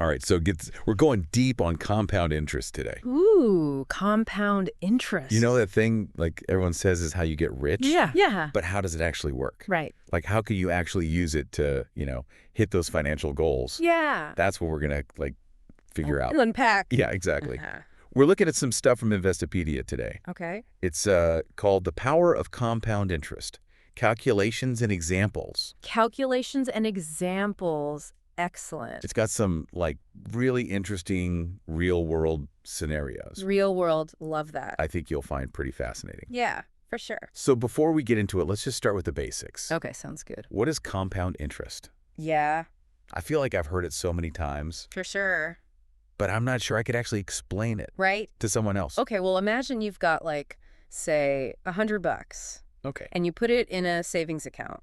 All right, so we're going deep on compound interest today. Ooh, compound interest. You know that thing like everyone says is how you get rich? Yeah. But how does it actually work? Right. Like how can you actually use it to, hit those financial goals? Yeah. That's what we're going to figure out. Unpack. Yeah, exactly. We're looking at some stuff from Investopedia today. Okay. It's called The Power of Compound Interest, Calculations and Examples. Calculations and examples. Excellent. It's got some really interesting real-world scenarios. Real world. Love that. I think you'll find pretty fascinating. Yeah, for sure. So before we get into it, let's just start with the basics. Okay, sounds good. What is compound interest? Yeah, I feel like I've heard it so many times, for sure. but I'm not sure I could actually explain it Right? to someone else. Okay, well, imagine you've got say $100 Okay. and you put it in a savings account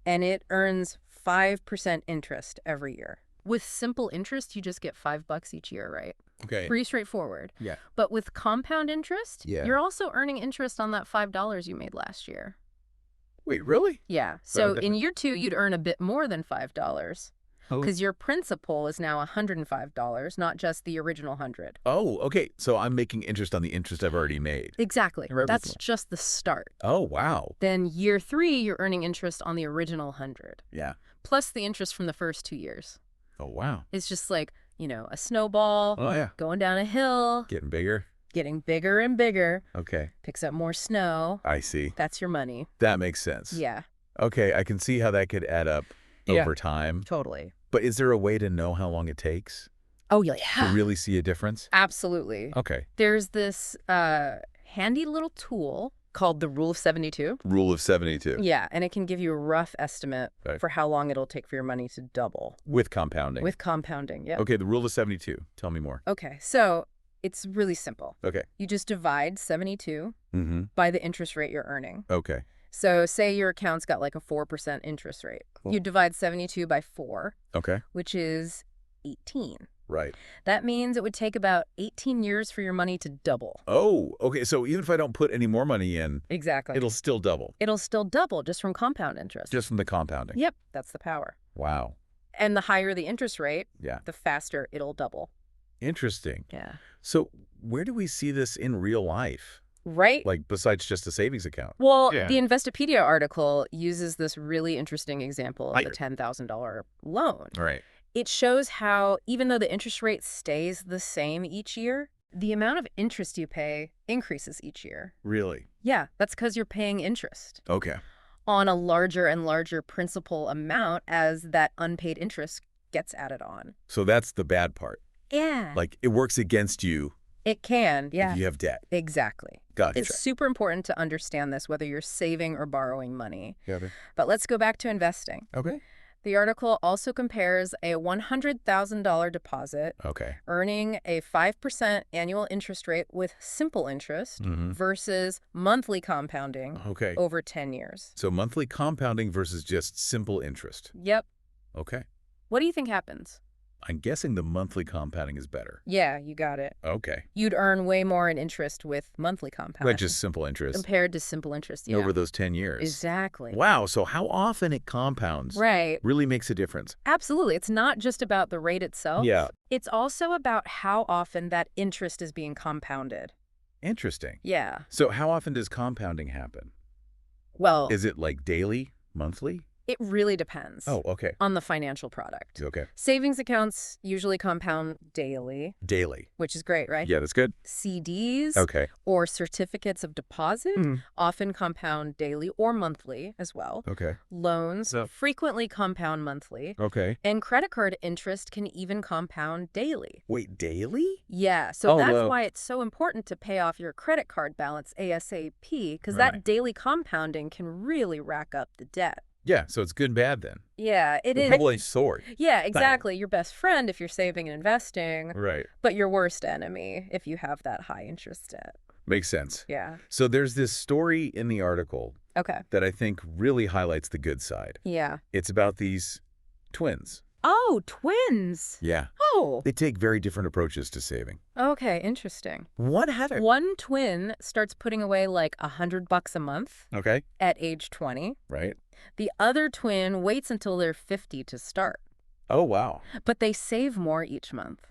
and it earns 5% interest every year. With simple interest, you just get $5 each year, right? Okay. Pretty straightforward. Yeah. But with compound interest, Yeah. you're also earning interest on that $5 you made last year. Wait, really? Yeah. So in year 2, you'd earn a bit more than $5 because your principal is now $105, not just the original 100. Oh, okay. So I'm making interest on the interest I've already made. Exactly. Right. That's just the start. Oh, wow. Then year 3, you're earning interest on the original 100, Yeah. plus the interest from the first 2 years. Oh, wow. It's just a snowball Oh, yeah. going down a hill, Getting bigger. getting bigger and bigger, Okay. picks up more snow. I see. That's your money. That makes sense. Yeah, Okay, I can see how that could add up over time. totally. But is there a way to know how long it takes Oh, yeah. to really see a difference? Absolutely. Okay. There's this handy little tool called the Rule of 72. Rule of 72. Yeah, and it can give you a rough estimate Right. for how long it'll take for your money to double. With compounding. With compounding, yeah. Okay, the rule of 72. Tell me more. Okay, so it's really simple. Okay. You just divide 72 Mm-hmm. by the interest rate you're earning. Okay. So say your account's got a 4% interest rate. Cool. You divide 72 by 4, Okay. which is 18. Right. That means it would take about 18 years for your money to double. Oh, okay. So even if I don't put any more money in, Exactly. it'll still double It'll still double just from compound interest. just from the compounding. Yep, that's the power. Wow. And the higher the interest rate, Yeah. the faster it'll double. Interesting. Yeah. So where do we see this in real life? Right? Besides just a savings account? Well, Yeah. the Investopedia article uses this really interesting example of the $10,000 loan. Right. It shows how even though the interest rate stays the same each year, the amount of interest you pay increases each year. Really? Yeah, that's because you're paying interest Okay. on a larger and larger principal amount as that unpaid interest gets added on. So that's the bad part. Yeah. It works against you It can, yeah. if you have debt. Exactly. Gotcha. It's super important to understand this, whether you're saving or borrowing money. Got it. But let's go back to investing. Okay. The article also compares a $100,000 deposit Okay. earning a 5% annual interest rate with simple interest Mm-hmm. versus monthly compounding Okay. over 10 years. So monthly compounding versus just simple interest. Yep. Okay. What do you think happens? I'm guessing the monthly compounding is better. Yeah, you got it. Okay. You'd earn way more in interest with monthly compounding. But just simple interest compared to simple interest, yeah. over those 10 years. Exactly. Wow. So how often it compounds Right. really makes a difference. Absolutely. It's not just about the rate itself. Yeah. It's also about how often that interest is being compounded. Interesting. Yeah. So how often does compounding happen? Well, Is it daily, monthly? it really depends Oh, okay. on the financial product. Okay. Savings accounts usually compound daily, Daily. which is great, right? Yeah, that's good. CDs Okay. or certificates of deposit often compound daily or monthly as well. Okay. Loans So- frequently compound monthly. Okay. And credit card interest can even compound daily. Wait, daily? Yeah, so Oh, that's no. why it's so important to pay off your credit card balance ASAP, because Right. that daily compounding can really rack up the debt. Yeah, so it's good and bad then. Yeah, it is. Double-edged sword. Yeah, exactly. Your best friend if you're saving and investing, Right. but your worst enemy if you have that high interest debt. Makes sense. Yeah. So there's this story in the article Okay. that I think really highlights the good side. Yeah. It's about these twins. Oh, twins. Yeah. Oh. They take very different approaches to saving. Okay, interesting. What happened? One twin starts putting away $100 a month Okay. at age 20. Right. The other twin waits until they're 50 to start. Oh, wow. but they save more each month.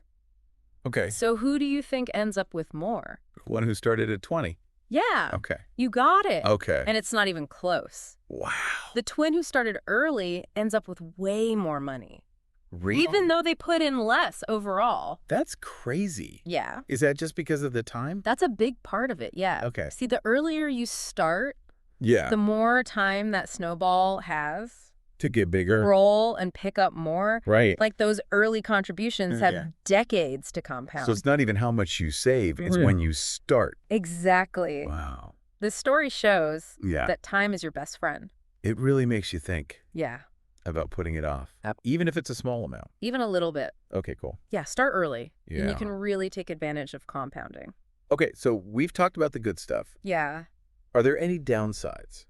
Okay. So who do you think ends up with more? One who started at 20. Yeah, Okay. you got it. Okay. And it's not even close. Wow. The twin who started early ends up with way more money, Really? even though they put in less overall. That's crazy. Yeah, Is that just because of the time? that's a big part of it, yeah. Okay. See, the earlier you start, Yeah. the more time that snowball has To get bigger. roll and pick up more. Right. Like those early contributions have Yeah. decades to compound. So it's not even how much you save, it's when you start. Exactly. Wow. The story shows Yeah. that time is your best friend. It really makes you think Yeah, about putting it off, even if it's a small amount. even a little bit. Okay, cool. Yeah, start early. And you Yeah. can really take advantage of compounding. Okay, so we've talked about the good stuff. Yeah. Are there any downsides?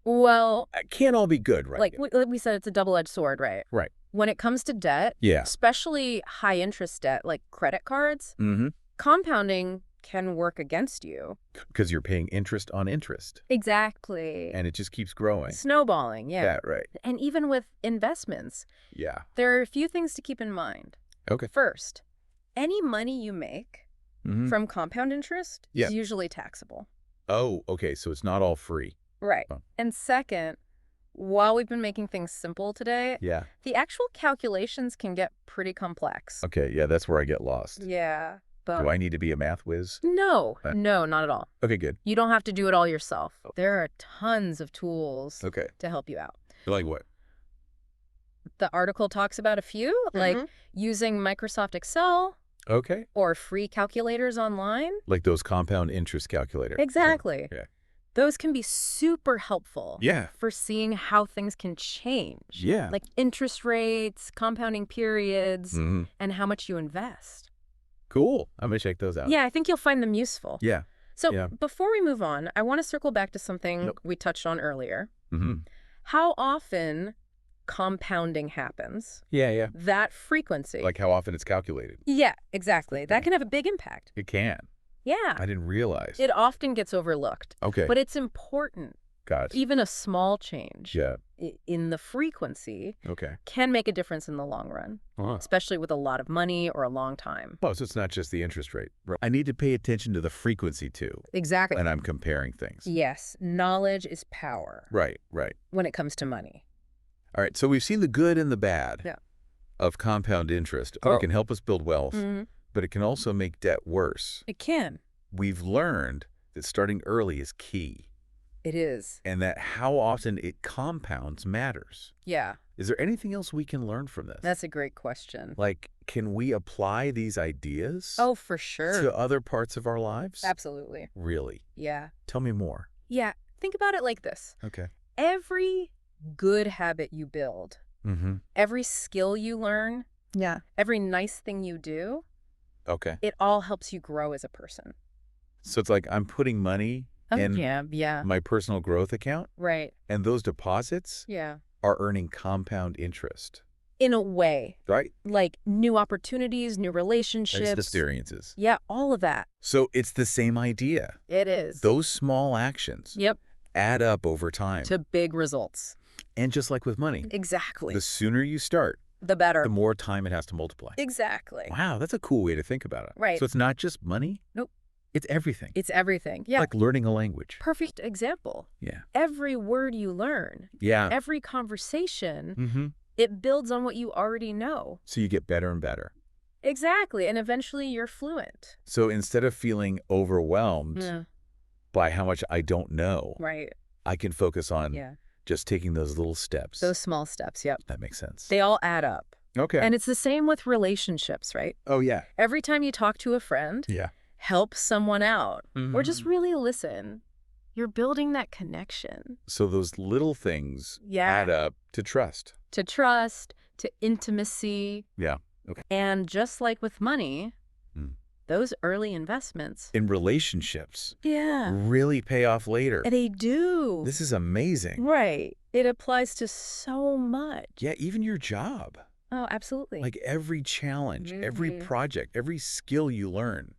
Well, It can't all be good, right? like we said, it's a double-edged sword, right? Right. When it comes to debt, Yeah. especially high-interest debt like credit cards, Mm-hmm. compounding can work against you. Because you're paying interest on interest, Exactly. and it just keeps growing. Snowballing, yeah. That right. And even with investments, Yeah. there are a few things to keep in mind. Okay. First, any money you make Mm-hmm. from compound interest Yeah. is usually taxable. Oh, okay, so it's not all free. Right. Oh. And second, while we've been making things simple today, Yeah. the actual calculations can get pretty complex. Okay, yeah, that's where I get lost. Yeah. But Do I need to be a math whiz? no, not at all. Okay, good. You don't have to do it all yourself. There are tons of tools Okay. to help you out. Like what? The article talks about a few, like using Microsoft Excel Okay. or free calculators online. Like those compound interest calculators. Exactly. Yeah. Those can be super helpful Yeah. for seeing how things can change. Yeah. Like interest rates, compounding periods, Mm-hmm. and how much you invest. Cool. I'm going to check those out. Yeah, I think you'll find them useful. Yeah. So Yeah. before we move on, I want to circle back to something Nope. we touched on earlier. Mm-hmm. How often compounding happens, Yeah, yeah. that frequency. Like how often it's calculated. Yeah, exactly. That can have a big impact. It can. Yeah. I didn't realize. It often gets overlooked. Okay. But it's important. Got it. Even a small change Yeah. in the frequency Okay. can make a difference in the long run, especially with a lot of money or a long time. Oh, so it's not just the interest rate. Right. I need to pay attention to the frequency too. Exactly. And I'm comparing things. Yes, knowledge is power Right, right. when it comes to money. All right, so we've seen the good and the bad Yeah. of compound interest. Oh. It can help us build wealth, Mm-hmm. but it can also make debt worse. It can. We've learned that starting early is key It is. and that how often it compounds matters. Yeah, Is there anything else we can learn from this? that's a great question. Like, can we apply these ideas Oh, for sure. to other parts of our lives? Absolutely. Really? Yeah. Tell me more. Yeah, think about it like this. Okay. Every good habit you build, Mm-hmm. every skill you learn, Yeah. every nice thing you do, Okay. it all helps you grow as a person. So it's like I'm putting money in yeah. my personal growth account, Right. and those deposits Yeah. are earning compound interest, In a way, right? like new opportunities, new It's relationships. experiences. Yeah, all of that. So it's the same idea. It is. Those small actions Yep. add up over time. To big results. And just like with money, Exactly. the sooner you start, The better. the more time it has to multiply. Exactly. Wow, that's a cool way to think about it. Right. So it's not just money. Nope. It's everything. It's everything. Yeah. Like learning a language. Perfect example. Yeah. Every word you learn, Yeah. every conversation, Mm-hmm. it builds on what you already know. So you get better and better. Exactly. And eventually you're fluent. So instead of feeling overwhelmed Yeah. by how much I don't know, Right. I can focus on Yeah. just taking those little steps. Those small steps. Yep. That makes sense. They all add up. Okay. And it's the same with relationships, right? oh, yeah. Every time you talk to a friend, Yeah. help someone out, or just Mhm. really listen, you're building that connection. So those little things Yeah. add up to trust. To trust, to intimacy. Yeah. Okay. And just like with money, Mm. those early investments, In relationships, yeah, really pay off later. they do. This is amazing. Right. It applies to so much. Yeah, even your job. Oh, absolutely. Like every challenge, every Mhm. project, every skill you learn.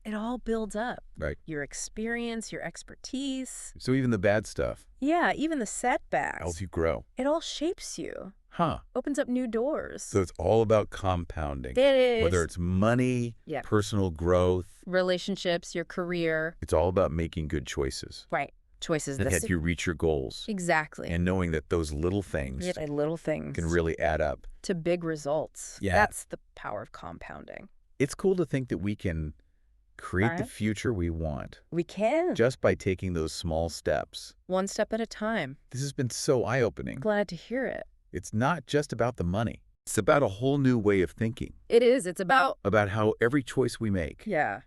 It all builds up. Right. Your experience, your expertise. So even the bad stuff Yeah, even the setbacks. helps you grow. It all shapes you. Huh. Opens up new doors. So it's all about compounding. It is. Whether it's money, Yeah. personal growth, Relationships, your career. it's all about making good choices Right. Choices. that help you reach your goals. Exactly. And knowing that those little things Little things. can really add up. To big results. Yeah. That's the power of compounding. It's cool to think that we can create the Right. future we want We can. just by taking those small steps. One step at a time. This has been so eye-opening. Glad to hear it. It's not just about the money. It's about a whole new way of thinking, It is. It's about, about how every choice we make, yeah,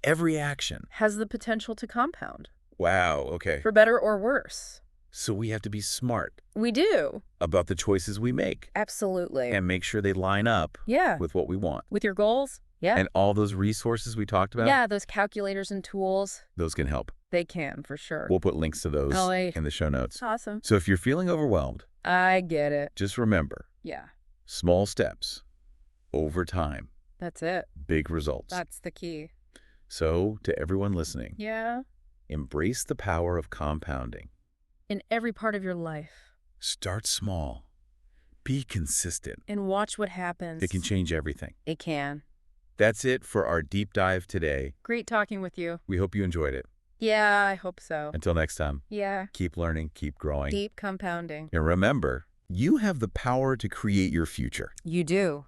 every action. has the potential to compound. Wow, okay. For better or worse. So we have to be smart We do. about the choices we make Absolutely. and make sure they line up Yeah. with what we want. With your goals. Yeah. And all those resources we talked about, Yeah, those calculators and tools, those can help. they can for sure. We'll put links to those Oh, in the show notes. Awesome. So if you're feeling overwhelmed, I get it. just remember, Yeah. small steps over time, That's it. big results. That's the key. So to everyone listening, Yeah. embrace the power of compounding. In every part of your life. Start small. Be consistent. And watch what happens. It can change everything. It can. That's it for our deep dive today. Great talking with you. We hope you enjoyed it. Yeah, I hope so. Until next time, Yeah. keep learning, keep growing. Deep compounding. And remember, you have the power to create your future. You do.